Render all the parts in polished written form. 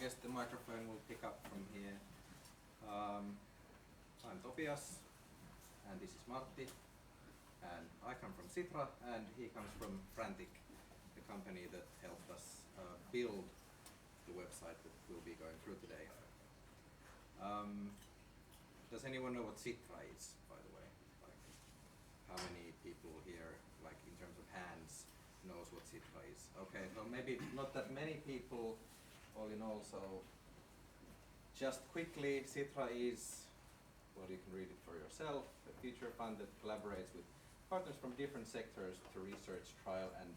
guess the microphone will pick up from here. I'm Topias, and this is Matti, and I come from Sitra, and he comes from Frantic, the company that helped us build the website that we'll be going through today. Does anyone know what Sitra is, by the way? Like, how many people here, like in terms of hands, knows what Sitra is? Okay, well maybe not that many people, all in all, so just quickly, Sitra is, well you can read it for yourself, a feature fund that collaborates with partners from different sectors to research, trial and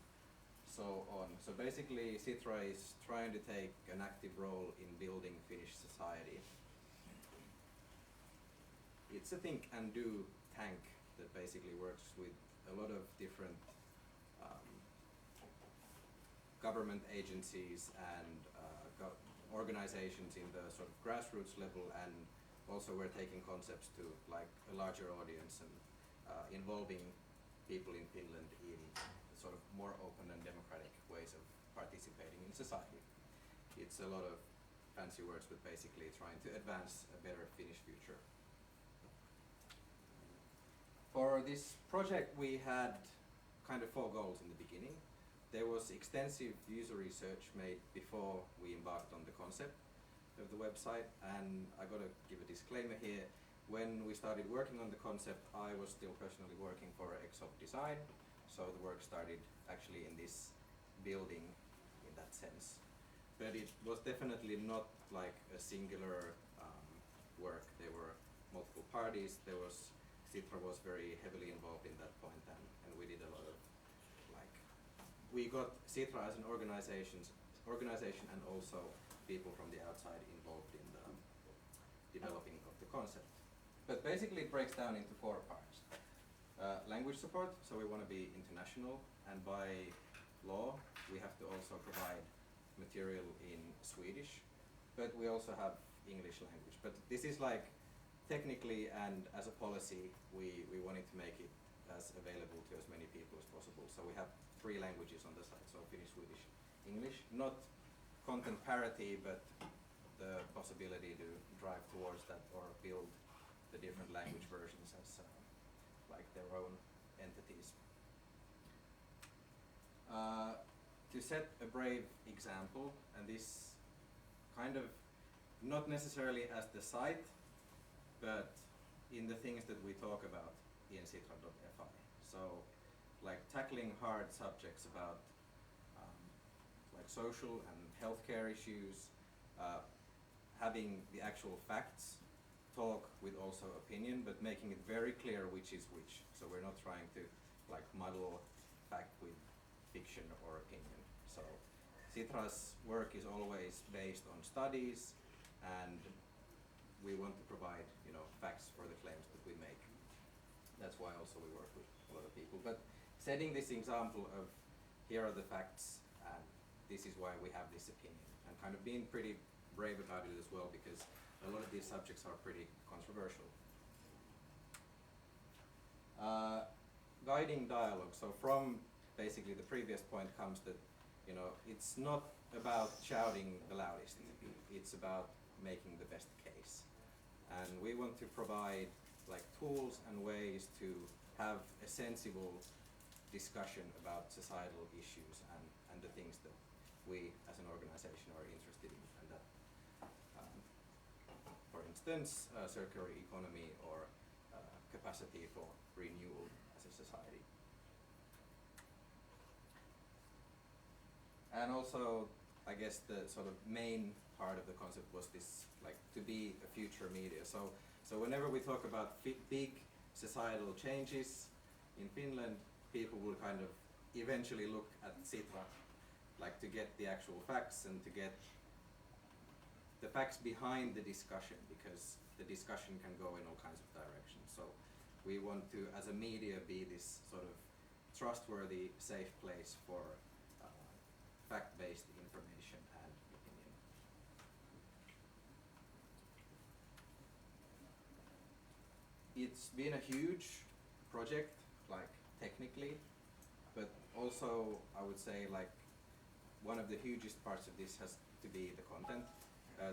so on. So basically Sitra is trying to take an active role in building Finnish society. It's a think and do tank that basically works with a lot of different government agencies and organizations in the sort of grassroots level, and also we're taking concepts to like a larger audience and involving people in Finland in sort of more open and democratic ways of participating in society. It's a lot of fancy words, but basically trying to advance a better Finnish future. For this project we had kind of 4 goals in the beginning. There was extensive user research made before we embarked on the concept of the website, and I got to give a disclaimer here. When we started working on the concept, I was still personally working for Exop Design, so the work started actually in this building in that sense. But it was definitely not like a singular work. There were multiple parties. Sitra was very heavily involved in that point, and we did a lot of we got Sitra as an organization and also people from the outside involved in the developing of the concept. But basically it breaks down into 4 parts. Language support, so we want to be international, and by law we have to also provide material in Swedish, but we also have English language. But this is like technically and as a policy we wanted to make it as available to as many people as possible. So we have 3 languages on the site, so Finnish, Swedish, English. Not content parity, but the possibility to drive towards that or build the different language versions as like their own entities. To set a brave example, and this kind of not necessarily as the site, but in the things that we talk about in Sitra.fi. So like tackling hard subjects about like social and healthcare issues, having the actual facts, talk with also opinion, but making it very clear which is which. So we're not trying to like muddle fact with fiction or opinion. So Sitra's work is always based on studies, and we want to provide, you know, facts for the claims that we make. That's why also we work with a lot of people. But setting this example of here are the facts and this is why we have this opinion, and kind of being pretty brave about it as well, because a lot of these subjects are pretty controversial. Guiding dialogue. So from basically the previous point comes that, you know, it's not about shouting the loudest, it's about making the best case. And we want to provide like tools and ways to have a sensible discussion about societal issues and the things that we as an organization are interested in, and that for instance circular economy or capacity for renewal as a society. And also I guess the sort of main part of the concept was this, like, to be a future media. So whenever we talk about big societal changes in Finland, people will kind of eventually look at Sitra, like to get the actual facts and to get the facts behind the discussion, because the discussion can go in all kinds of directions. So we want to, as a media, be this sort of trustworthy, safe place for fact-based information and opinion. It's been a huge project, like technically, but also I would say like one of the hugest parts of this has to be the content.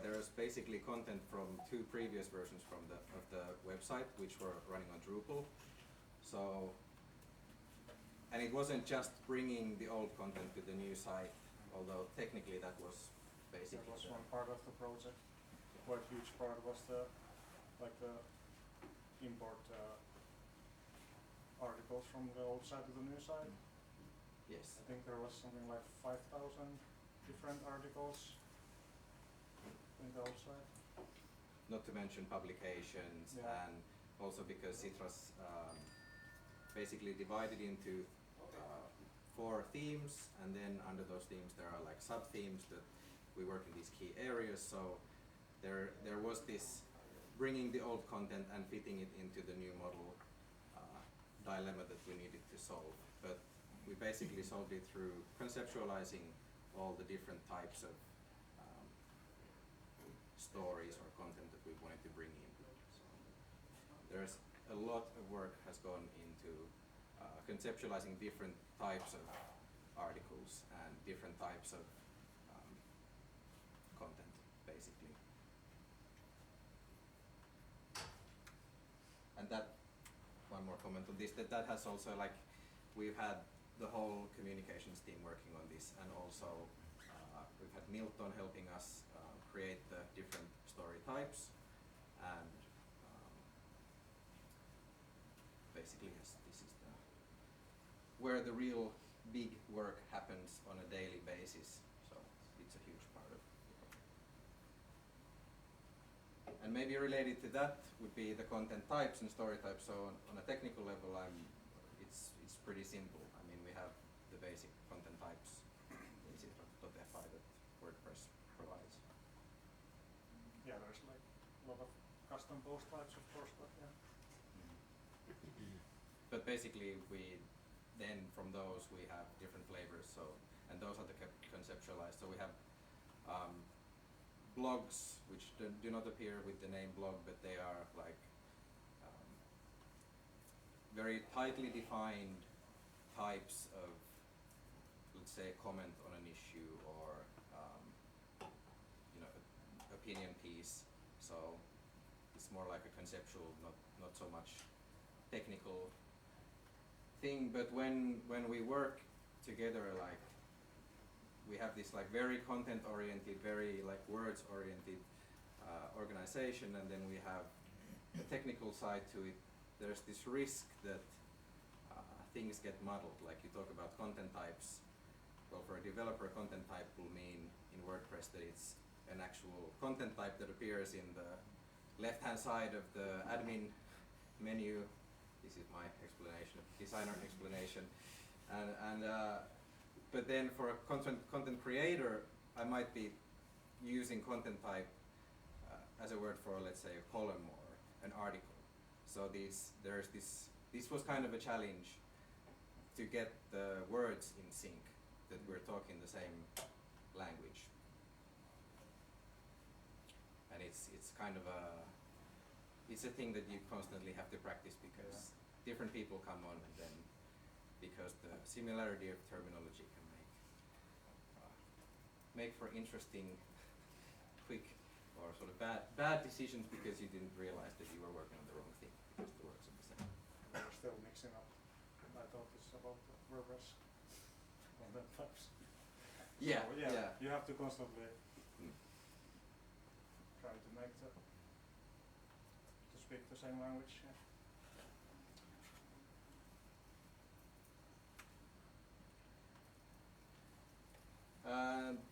there is basically content from 2 previous versions of the website, which were running on Drupal. So, and it wasn't just bringing the old content to the new site, although technically that was basically. That was one part of the project. Quite huge part was the import articles from the old site to the new site. Yes. I think there was something like 5,000 different articles in the old site. Not to mention publications, and also because Sitra's basically divided into 4 themes, and then under those themes there are like sub-themes that we work in these key areas. So there was this bringing the old content and fitting it into the new model dilemma that we needed to solve. But we basically solved it through conceptualizing all the different types of stories or content that we wanted to bring in. So there's a lot of work has gone into conceptualizing different types of articles and different types of content, basically. And that, one more comment on this, that has also, like, we've had the whole communications team working on this, and also we've had Milton helping us create the different story types, and basically yes, this is where the real big work happens on a daily basis, so it's a huge part of it. And maybe related to that would be the content types and story types. So on a technical level, it's pretty simple. I mean, we have the basic content types in Sitra.fi that WordPress provides. Yeah, there's like a lot of custom post types, of course, but yeah. But basically, then from those we have different flavors. So, and those are the conceptualized. So we have blogs, which do not appear with the name blog, but they are like very tightly defined types of, let's say, comment on an issue or opinion piece. So it's more like a conceptual, not so much technical thing. But when we work together, like, we have this like very content oriented, very like words oriented organization, and then we have the technical side to it. There's this risk that things get muddled. Like you talk about content types. Well, for a developer, content type will mean in WordPress that it's an actual content type that appears in the left-hand side of the admin menu. This is my explanation, designer explanation. But then for a content creator, I might be using content type as a word for, let's say, a column or an article. So this was kind of a challenge to get the words in sync, that we're talking the same language. And it's kind of it's a thing that you constantly have to practice, because different people come on, and then because the similarity of terminology can make for interesting, quick, or sort of bad decisions because you didn't realize that you were working on the wrong thing because the words are the same. We're still mixing up. I thought this about the WordPress content types. Yeah, so, yeah. You have to constantly try to make to speak the same language. Yeah.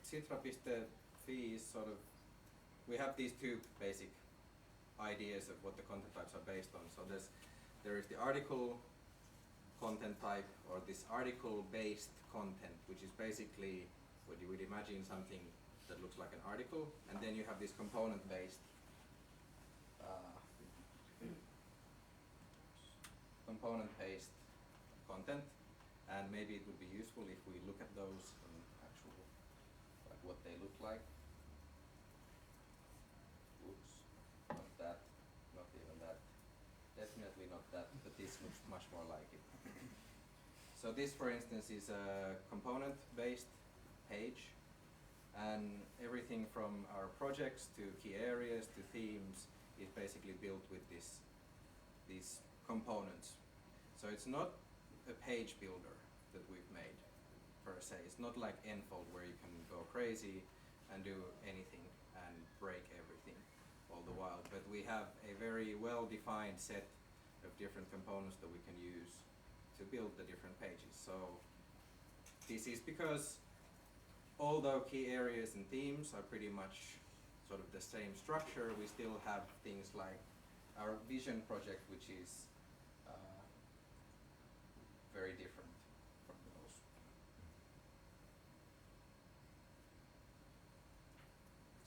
Sitra.fi is sort of, we have these 2 basic ideas of what the content types are based on. So there is the article content type, or this article based content, which is basically what you would imagine something that looks like an article, and then you have this component based content, and maybe it would be useful if we look at those in actual, like what they look like. Oops, not that, not even that, definitely not that, but this looks much more like it. So this, for instance, is a component based page, And everything from our projects to key areas to themes is basically built with these components. So it's not a page builder that we've made per se. It's not like Enfold where you can go crazy and do anything and break everything all the while. But we have a very well-defined set of different components that we can use to build the different pages. So this is because although key areas and themes are pretty much sort of the same structure, we still have things like our vision project, which is very different from those.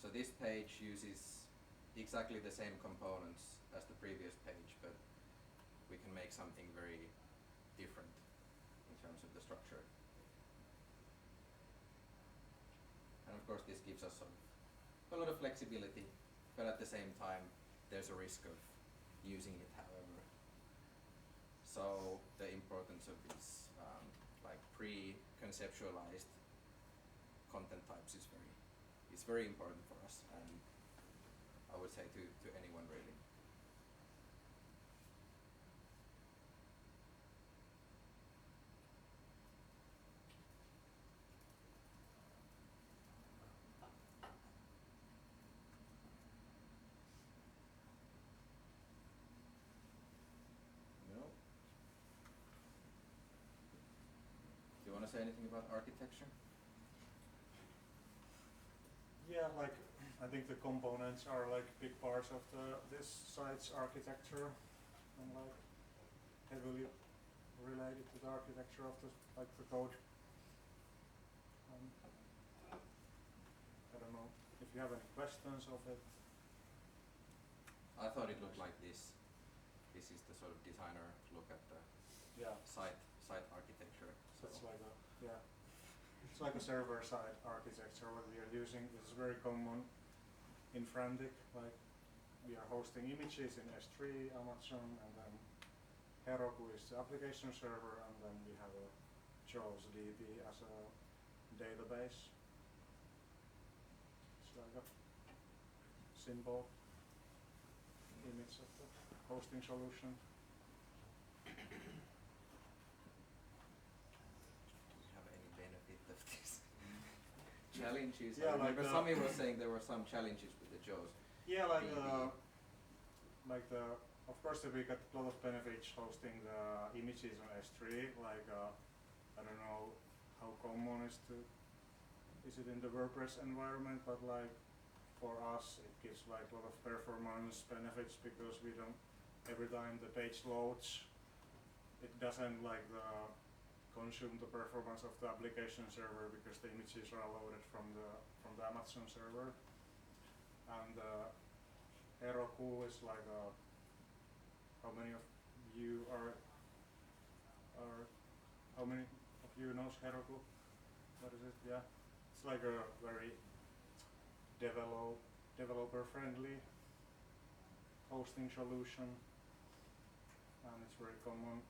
So this page uses exactly the same components as the previous page, but we can make something very different in terms of the structure. And of course this gives us a lot of flexibility, but at the same time there's a risk of using it however. So the importance of these like pre-conceptualized content types is very important for us, and I would say to anyone really. No? Do you want to say anything about architecture? Yeah, like I think the components are like big parts of this site's architecture, and like heavily related to the architecture of the code. I don't know if you have any questions of it. I thought it looked like this. This is the sort of designer look at the site architecture. So It's like it's like a server-side architecture what we are using. This is very common in Frantic. Like we are hosting images in S3, Amazon, and then Heroku is the application server, and then we have a Jaws DB as a database. It's like a simple image of the hosting solution. do we have any benefit of this? Challenges? Yeah, I remember like Sami was saying there were some challenges with the Jaws. Yeah, DB. Of course we got a lot of benefits hosting the images on S3. Like I don't know how common is it in the WordPress environment, but like for us it gives like a lot of performance benefits because we don't, every time the page loads, it doesn't like consume the performance of the application server because the images are loaded from the Amazon server. And Heroku is like how many of you how many of you knows Heroku? What is it? Yeah, it's like a very developer friendly hosting solution, and it's very common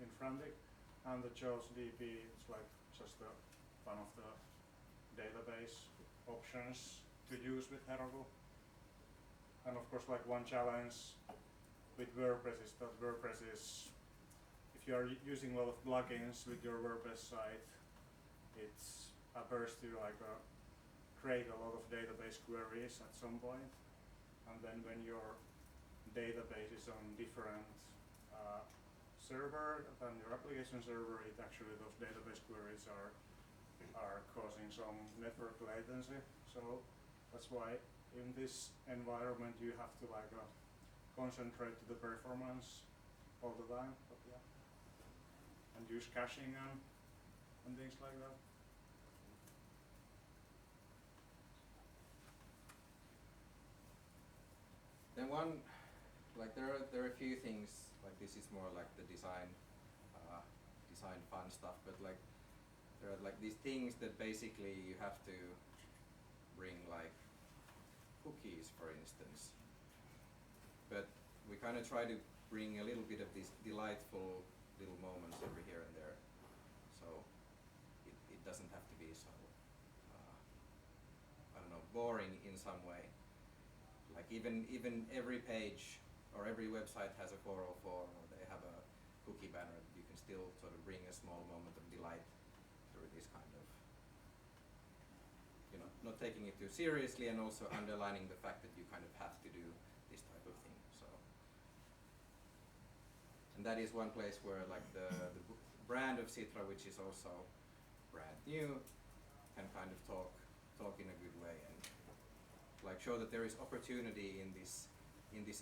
in Frantic. And the Jaws DB, it's like just one of the database options to use with Heroku. And of course, like one challenge with WordPress is that WordPress is, if you are using a lot of plugins with your WordPress site, it's appears to like create a lot of database queries at some point. And then when your database is on different server than your application server, it actually those database queries are causing some network latency. So that's why in this environment you have to like concentrate to the performance all the time. But yeah, and use caching and things like that. Then there are a few things, like this is more like the design fun stuff, but like there are like these things that basically you have to bring, like cookies for instance. But we kind of try to bring a little bit of these delightful little moments over here and there, so it doesn't have to be so boring in some way. Like even every page or every website has a 404, or they have a cookie banner. You can still sort of bring a small moment of delight through this kind of, you know, not taking it too seriously and also underlining the fact that you kind of have to do this type of thing. So, and that is one place where like the brand of Sitra, which is also brand new, can kind of talk in a good way and like show that there is opportunity in this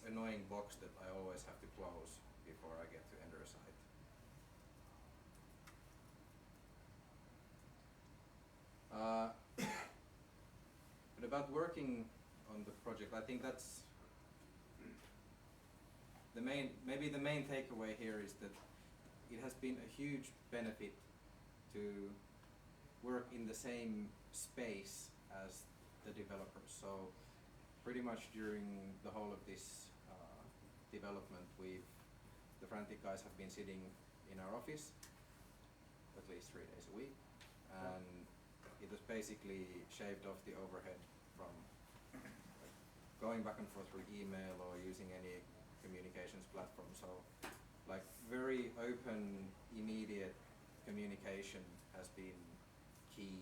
annoying box that I always have to close before I get to enter a site. But about working on the project, I think that's maybe the main takeaway here is that it has been a huge benefit to work in the same space as the developers. So pretty much during the whole of this development, the Frantic guys have been sitting in our office at least 3 days a week, and it was basically shaved off the overhead from like, going back and forth through email or using any communications platform. So like very open, immediate communication has been key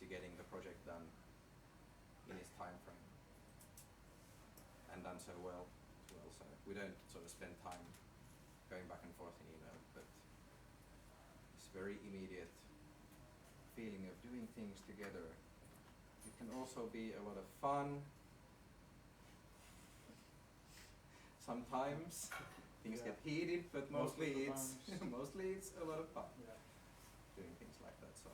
to getting the project done in its time frame, and done so well as well. So we don't sort of spend time going back and forth in email, but this very immediate feeling of doing things together. It can also be a lot of fun. Sometimes things get heated, but mostly it's mostly it's a lot of fun doing things like that. So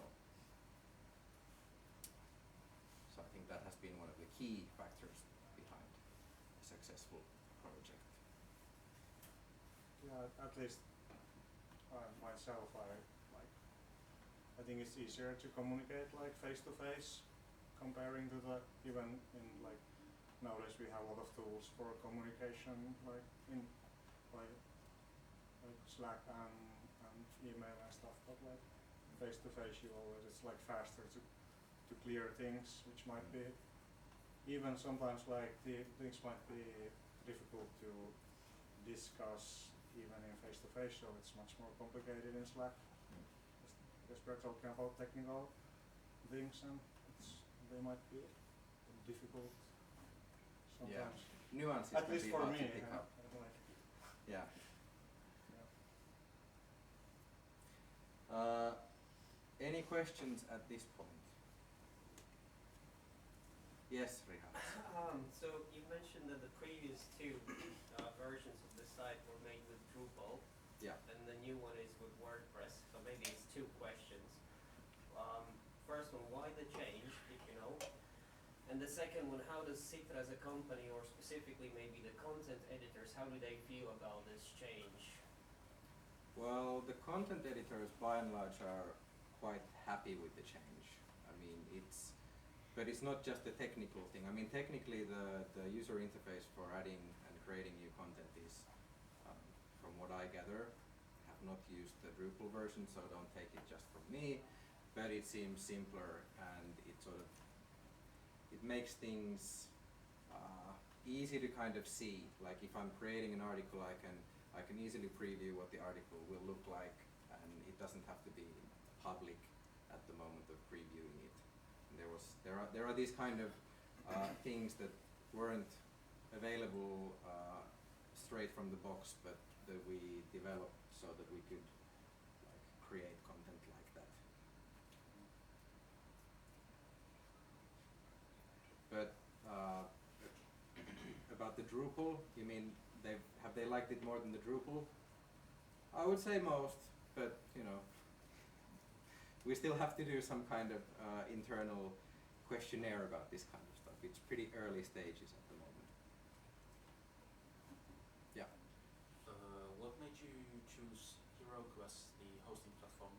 I think that has been one of the key factors behind a successful project. Yeah, at least myself, I think it's easier to communicate like face to face, comparing to the even in like nowadays we have a lot of tools for communication like in like Slack and email and stuff, but like face to face you always it's like faster to clear things, which might be even sometimes like the things might be difficult to discuss even in face to face, so it's much more complicated in Slack. Because we're talking about technical things and they might be difficult sometimes. Yeah, nuances at can least be for hard me. to pick up. Yeah. Any questions at this point? Yes, Richard. So you mentioned that the previous two versions of the site were made with Drupal. Yeah. And the new one is with WordPress. So maybe it's two questions. First one, why the change, if you know? And the second one, how does Sitra as a company, or specifically maybe the content editors, how do they feel about this change? Well, the content editors by and large are quite happy with the change. I mean, but it's not just the technical thing. I mean, technically the user interface for adding and creating new content is, from what I gather, have not used the Drupal version, so don't take it just from me, but it seems simpler and it makes things easy to kind of see. Like if I'm creating an article, I can easily preview what the article will look like, and it doesn't have to be public at the moment of previewing it. And there are these kind of things that weren't available straight from the box, but that we developed so that we could like create content like that. But about the Drupal, you mean have they liked it more than the Drupal? I would say most, but you know, we still have to do some kind of internal questionnaire about this kind of stuff. It's pretty early stages at the moment. Yeah. What made you choose Heroku as the hosting platform?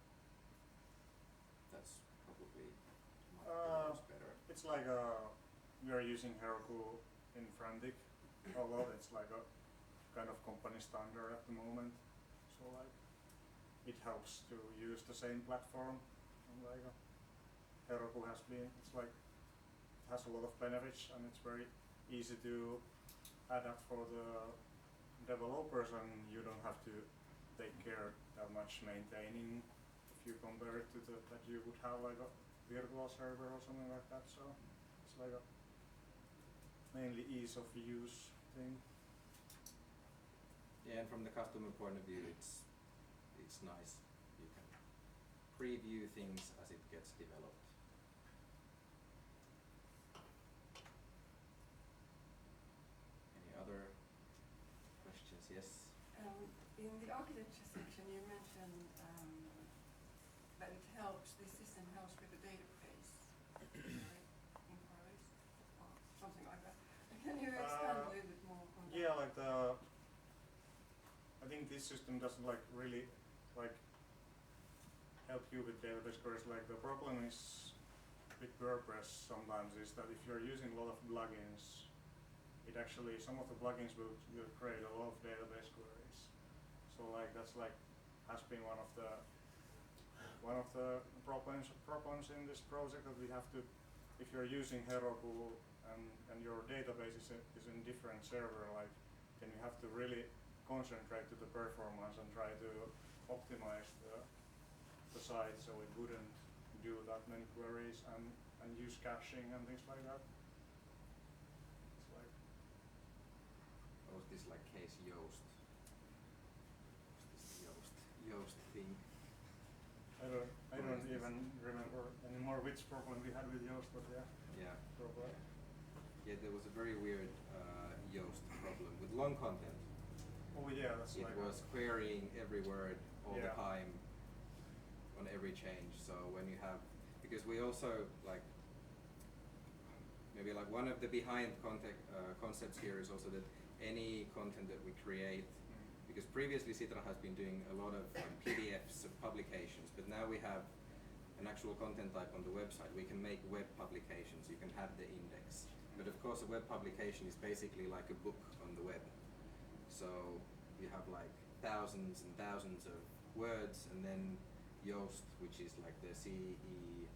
That's probably much better. It's like we are using Heroku in Frantic a lot. It's like a kind of company standard at the moment. So like it helps to use the same platform. And like Heroku has been, it's like has a lot of benefits and it's very easy to adapt for the developers, and you don't have to take care that much maintaining if you compare it to that you would have like a virtual server or something like that. So it's like a mainly ease of use thing. Yeah, and from the customer point of view, it's nice. You can preview things as it gets developed. Any other questions? Yes. In the architecture section, you mentioned that it helps. This system helps with the database inquiries or something like that. Can you expand a little bit more on that? Yeah, like I think this system doesn't like really like help you with database queries. Like the problem is with WordPress sometimes is that if you're using a lot of plugins, it actually, some of the plugins will create a lot of database queries. So like that's like has been one of the problems in this project, that we have to, if you're using Heroku and your database is in different server, like then you have to really concentrate to the performance and try to optimize the site so it wouldn't do that many queries and use caching and things like that. It's like, Was this like case Yoast? Was this Yoast thing? I don't even remember anymore which problem we had with Yoast, but yeah. Yeah. Probably. Yeah, there was a very weird Yoast problem with long content. Oh yeah, that's It like was querying every word all the Yeah. time on every change. So when you have, because we also like, maybe like one of the behind concepts here is also that any content that we create, because previously Sitra has been doing a lot of PDFs of publications, but now we have an actual content type on the website. We can make web publications, you can have the index. But of course a web publication is basically like a book on the web. So you have like thousands and thousands of words, and then Yoast, which is like the CEO,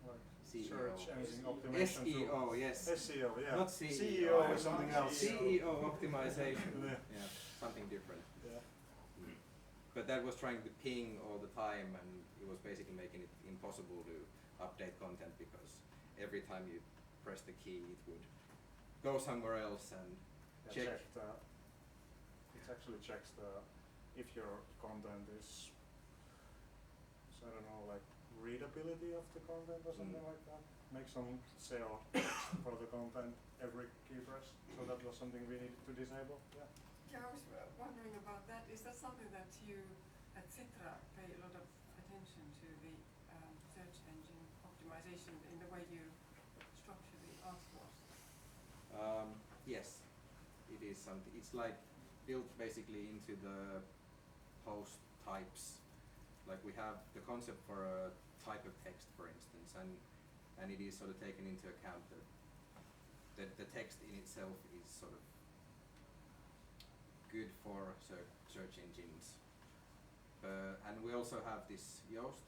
like CEO. search engine SEO. optimization tool. SEO, yes. SEO, yeah. Not CEO. CEO is something else. CEO optimization. Yeah. Yeah, something different. Yeah. But that was trying to ping all the time, and it was basically making it impossible to update content, because every time you press the key it would go somewhere else and check. It actually checks if your content is, so I don't know, like readability of the content or something like that. Make some SEO for the content every key press. So that was something we needed to disable. Yeah. Yeah, I was wondering about that. Is that something that you at Sitra pay a lot of attention to, the search engine optimization in the way you structure the articles? Yes, it is something. It's like built basically into the post types. Like we have the concept for a type of text, for instance, and it is sort of taken into account that the text in itself is sort of good for search engines. And we also have this Yoast,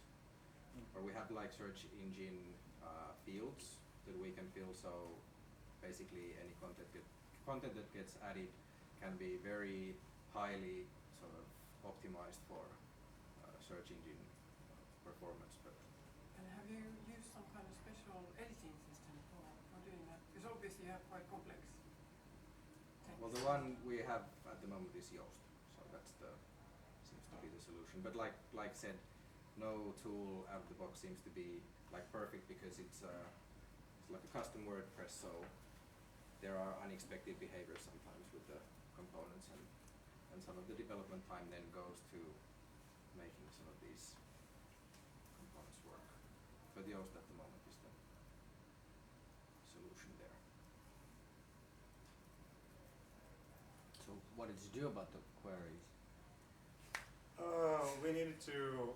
where we have like search engine fields that we can fill. So basically any content that gets added can be very highly sort of optimized for search engine performance. But And have you used some kind of special editing system for doing that? Because obviously you have quite complex text. well, the one we have at the moment is Yoast, so that's seems to be the solution. But like said, no tool out of the box seems to be like perfect, because it's like a custom WordPress, so there are unexpected behaviors sometimes with the components, and some of the development time then goes to making some of these components work. But Yoast at the moment is the solution there. So what did you do about the queries? We needed to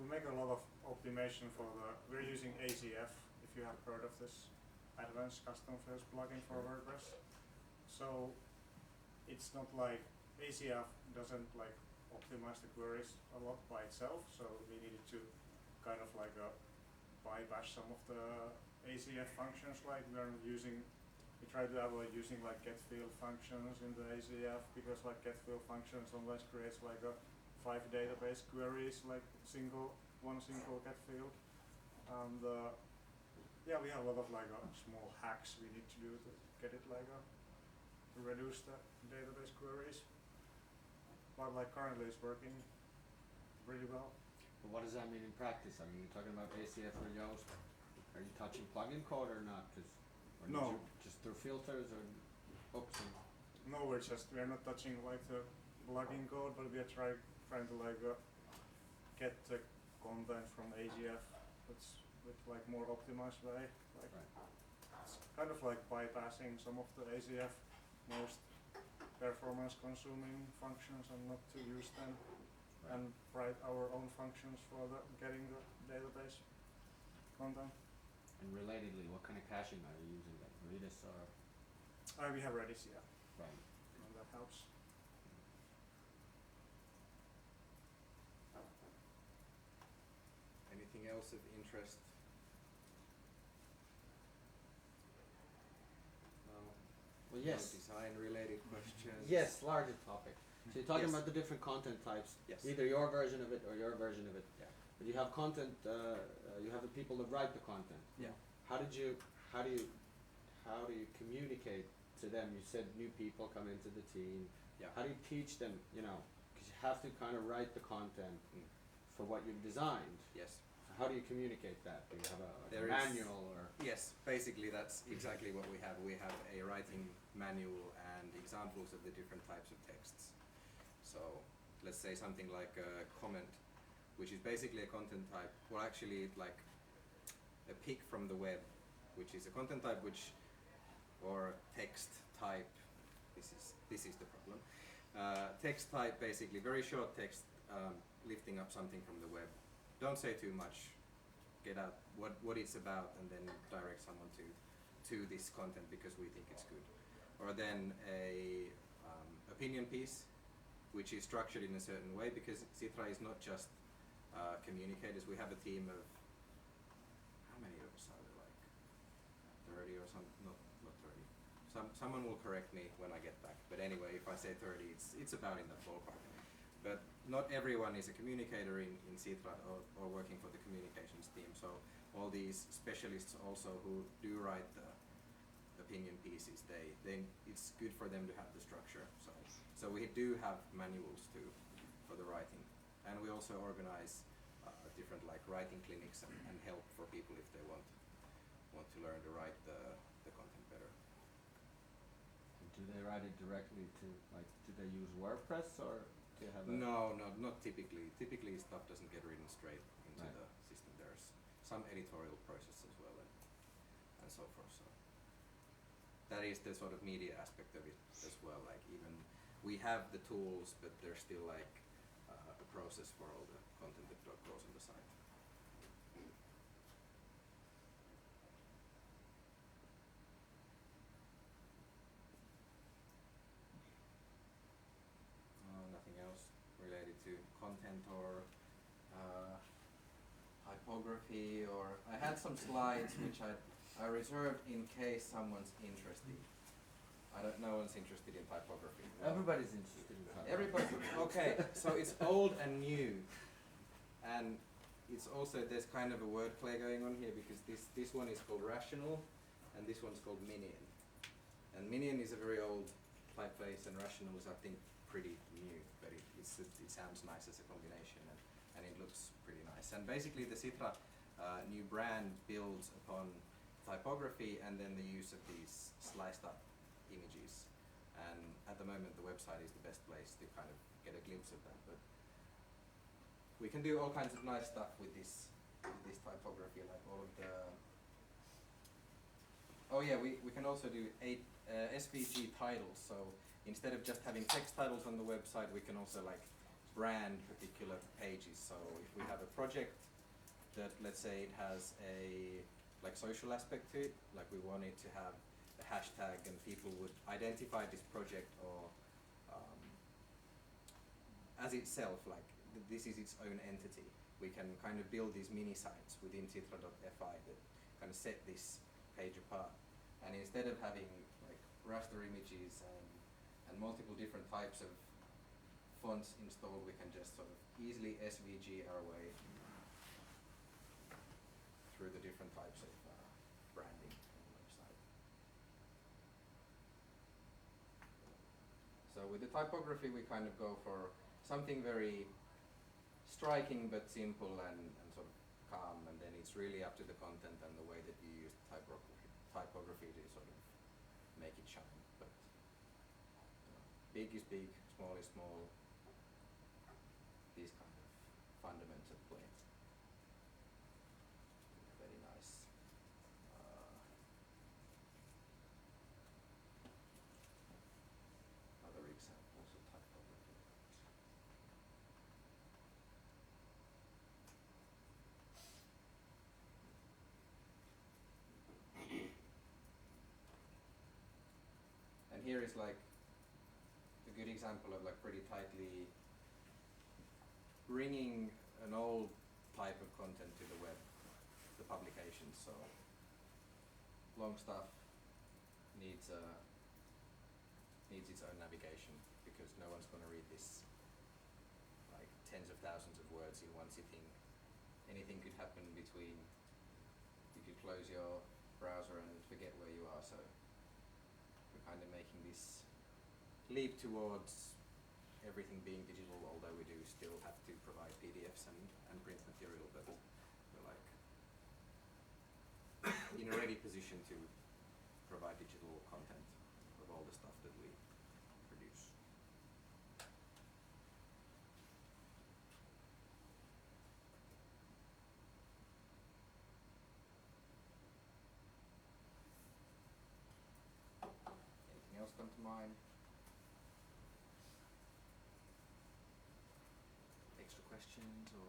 we make a lot of optimization for we're using ACF, if you have heard of this advanced custom fields plugin for WordPress. So it's not like ACF doesn't like optimize the queries a lot by itself, so we needed to kind of like bypass some of the ACF functions. Like we try to avoid using like get field functions in the ACF, because like get field functions sometimes creates like 5 database queries, like one single get field. And yeah, we have a lot of like small hacks we need to do to get it like to reduce the database queries. But like currently it's working really well. But what does that mean in practice? I mean, you're talking about ACF or Yoast. Are you touching plugin code or not? Or No. just through filters or hooks and No, we're not touching like the plugin code, but we are trying to like get the content from ACF with like more optimized way. Like right. it's kind of like bypassing some of the ACF most performance consuming functions and not to use them, Right. and write our own functions for getting the database content. And relatedly, what kind of caching are you using? Like Redis or We have Redis, yeah, right? and that helps. Anything else of interest? No. Well, yes. No design related questions? Yes, larger topic. So you're talking Yes. about the different content types. Yes. Either your version of it or your version of it. Yeah. But you have content. You have the people that write the content. Yeah. How do you communicate to them? You said new people come into the team. Yeah. How do you teach them? You know, because you have to kind of write the content Mm. for what you've designed. Yes. So how do you communicate that? Do you have a There is- manual or? Yes, basically that's exactly what we have. We have a writing manual and examples of the different types of texts. So let's say something like a comment, which is basically a content type, well actually like a pick from the web, which is a content type or text type, this is the problem. Text type, basically very short text, lifting up something from the web. Don't say too much, get out what it's about and then direct someone to this content because we think it's good. Or then a opinion piece, which is structured in a certain way, because Sitra is not just communicators. We have a team of, how many of us are there, like 30 or some, not 30. Someone will correct me when I get back, but anyway, if I say 30, it's about in that ballpark. But not everyone is a communicator in Sitra or working for the communications team, so all these specialists also who do write the opinion pieces, it's good for them to have the structure. So we do have manuals too for the writing, and we also organize different like writing clinics and help for people if they want to learn to write the content better. Do they write it directly to, like, do they use WordPress or do you have a? No, not typically. Typically stuff doesn't get written straight into Right. the system. There's some editorial process as well and so forth. So that is the sort of media aspect of it as well. Like even we have the tools, but there's still like a process for all the content that goes on the site. Nothing else related to content or typography, or I had some slides which I reserved in case someone's interested. No one's interested in typography. Everybody's interested in typography. Everybody. Okay, so it's old and new, and it's also there's kind of a wordplay going on here because this one is called Rational, and this one's called Minion. And Minion is a very old typeface, and Rational is I think pretty new, but it sounds nice as a combination, and it looks pretty nice. And basically the Sitra new brand builds upon typography and then the use of these sliced up images. And at the moment the website is the best place to kind of get a glimpse of that. But we can do all kinds of nice stuff with this typography, like all of the. Oh yeah, we can also do SVG titles. So instead of just having text titles on the website, we can also like brand particular pages. So if we have a project that, let's say, it has a like social aspect to it, like we want it to have a hashtag and people would identify this project or as itself, like this is its own entity. we can kind of build these mini sites within Sitra.fi that kind of set this page apart. And instead of having like raster images and multiple different types of fonts installed, we can just sort of easily SVG our way through the different types of branding on the website. So with the typography, we kind of go for something very striking but simple and sort of calm, and then it's really up to the content and the way that you use typography to sort of make it shine. But big is big, small is small, these kind of fundamentals at play. Very nice. Other examples of typography. And here is like a good example of like pretty tightly bringing an old type of content to the web, the publications. So long stuff needs its own navigation, because no one's going to read this like tens of thousands of words in one sitting. Anything could happen between, you could close your browser and forget where you are. So we're kind of making this leap towards everything being digital, although we do still have to provide PDFs and print material, but we're like in a ready position to provide digital content of all the stuff that we produce. Anything else come to mind? Extra questions or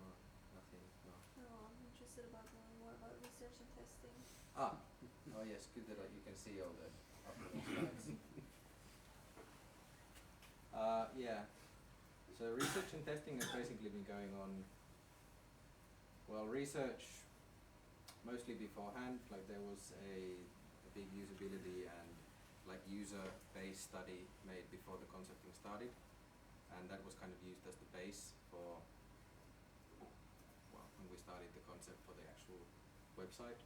nothing? No. No, I'm interested about knowing more about research and testing. Oh yes, good that you can see all the uploaded slides. Yeah, so research and testing has basically been going on, well, research mostly beforehand. Like there was a big usability and like user-based study made before the concepting started, and that was kind of used as the base for, well, when we started the concept for the actual website.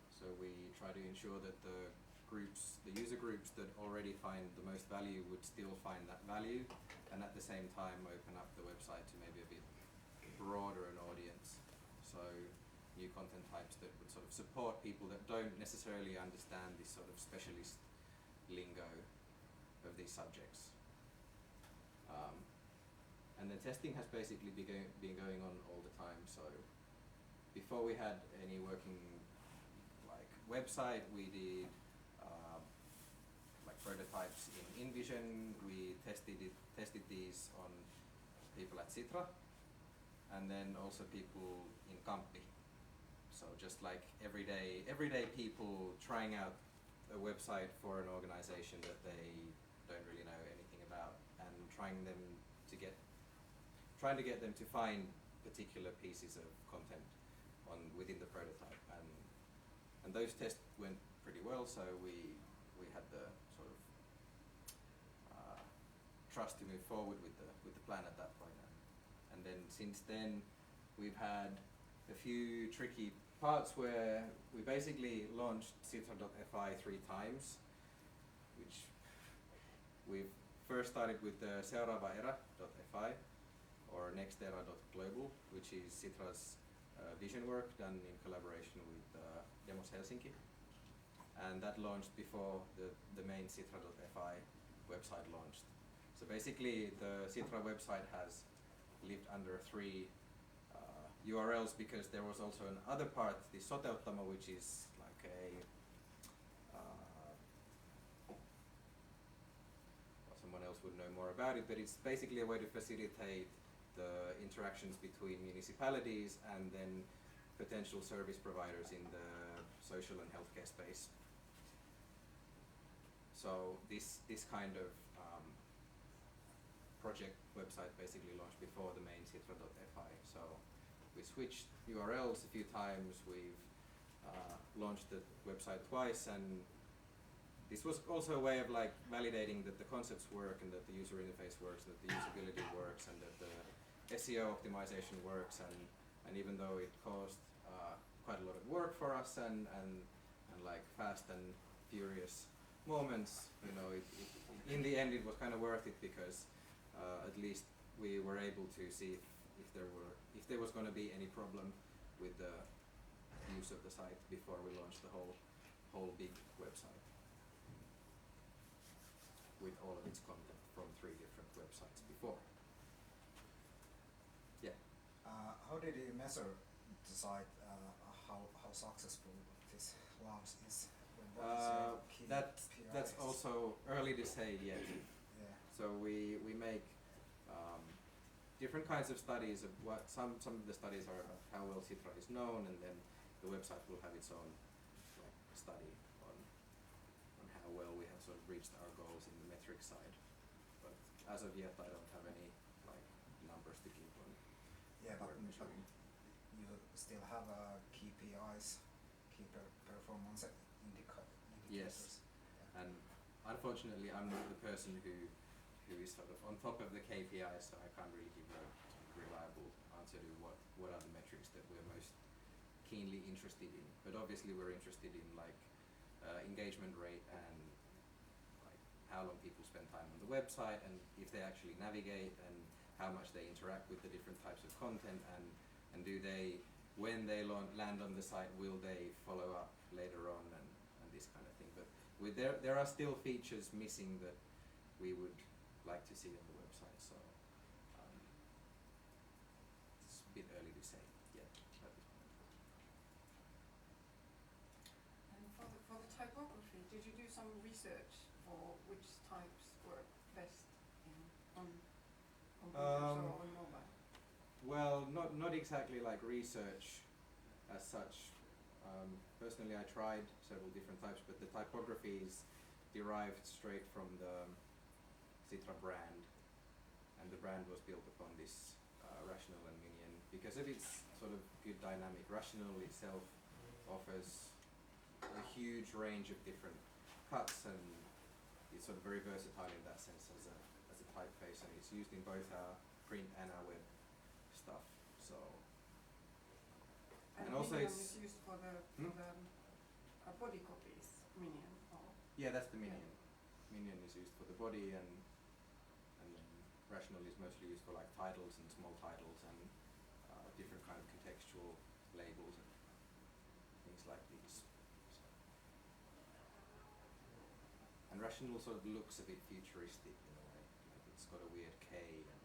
So we try to ensure that the user groups that already find the most value would still find that value, and at the same time open up the website to maybe a bit broader an audience. So new content types that would sort of support people that don't necessarily understand this sort of specialist lingo of these subjects. And the testing has basically been going on all the time. So before we had any working like website, we did like prototypes in InVision. We tested these on people at Sitra, and then also people in Kamppi. So just like everyday people trying out a website for an organization that they don't really know anything about, and trying to get them to find particular pieces of content within the prototype, and those tests went pretty well. So we had the sort of trust to move forward with the plan at that point, and then since then we've had a few tricky parts where we basically launched Sitra.fi 3 times, which we've first started with the Seuraava era.fi or nextera.global, which is Sitra's vision work done in collaboration with Demos Helsinki, and that launched before the main Sitra.fi website launched. So basically the Sitra website has lived under 3 URLs, because there was also another part, the Soteuttamo, which is like well, someone else would know more about it, but it's basically a way to facilitate the interactions between municipalities and then potential service providers in the social and healthcare space. So this kind of project website basically launched before the main Sitra.fi. So we switched URLs a few times. We've launched the website twice, and this was also a way of like validating that the concepts work and that the user interface works, that the usability works, and that the SEO optimization works. And even though it caused quite a lot of work for us and like fast and furious moments, you know, in the end it was kind of worth it, because at least we were able to see if there was going to be any problem with the use of the site before we launched the whole big website with all of its content from 3 different websites before. Yeah. How did you measure the site? How successful this launch is? What is your key That's KPIs? also early to say yet. Yeah. So we make different kinds of studies of what some of the studies are how well Sitra is known, and then the website will have its own like study on how well we have sort of reached our goals in the metric side. But as of yet, I don't have any like numbers to give on. Yeah, but where measuring. you still have KPIs, key performance indicators. Yes. And unfortunately, I'm not the person who is sort of on top of the KPIs, so I can't really give a reliable answer to what are the metrics that we're most keenly interested in. But obviously we're interested in like engagement rate and like how long people spend time on the website, and if they actually navigate, and how much they interact with the different types of content, and do they, when they land on the site, will they follow up later on, and this kind of thing. But there are still features missing that we would like to see on the website, so it's a bit early to say yet at this point. And for the typography, did you do some research for which types work best on computers or on mobile? Well, not exactly like research as such. Personally, I tried several different types, but the typography is derived straight from the Sitra brand, and the brand was built upon this Rational and Minion because of its sort of good dynamic. Rational itself offers a huge range of different cuts, and it's sort of very versatile in that sense as a typeface, and it's used in both our print and our web stuff. So and also Minion it's is used for the body copies. Minion, or yeah, that's the Minion. Minion is used for the body, and then Rational is mostly used for like titles and small titles and different kind of contextual labels and things like these. So. And Rational sort of looks a bit futuristic in a way. Like it's got a weird K. And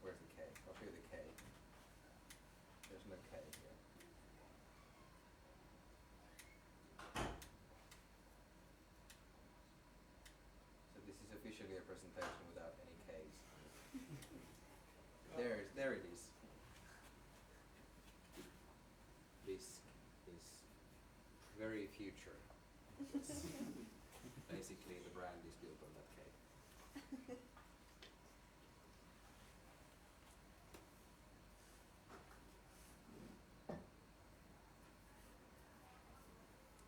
where's the K? I'll show you the K. There's no K here. So this is officially a presentation without any Ks. There it is. This is very future. Basically, the brand is built on that K.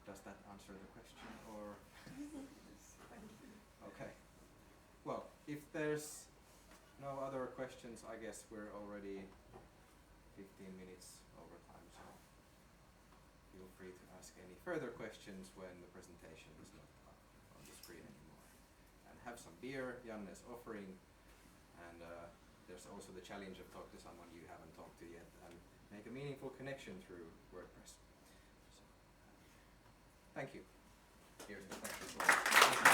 Does that answer the question, or? Okay. Well, if there's no other questions, I guess we're already 15 minutes over time, so feel free to ask any further questions when the presentation is not up on the screen anymore. And have some beer, Janne is offering, and there's also the challenge of talk to someone you haven't talked to yet and make a meaningful connection through WordPress. So, thank you. Here's the thank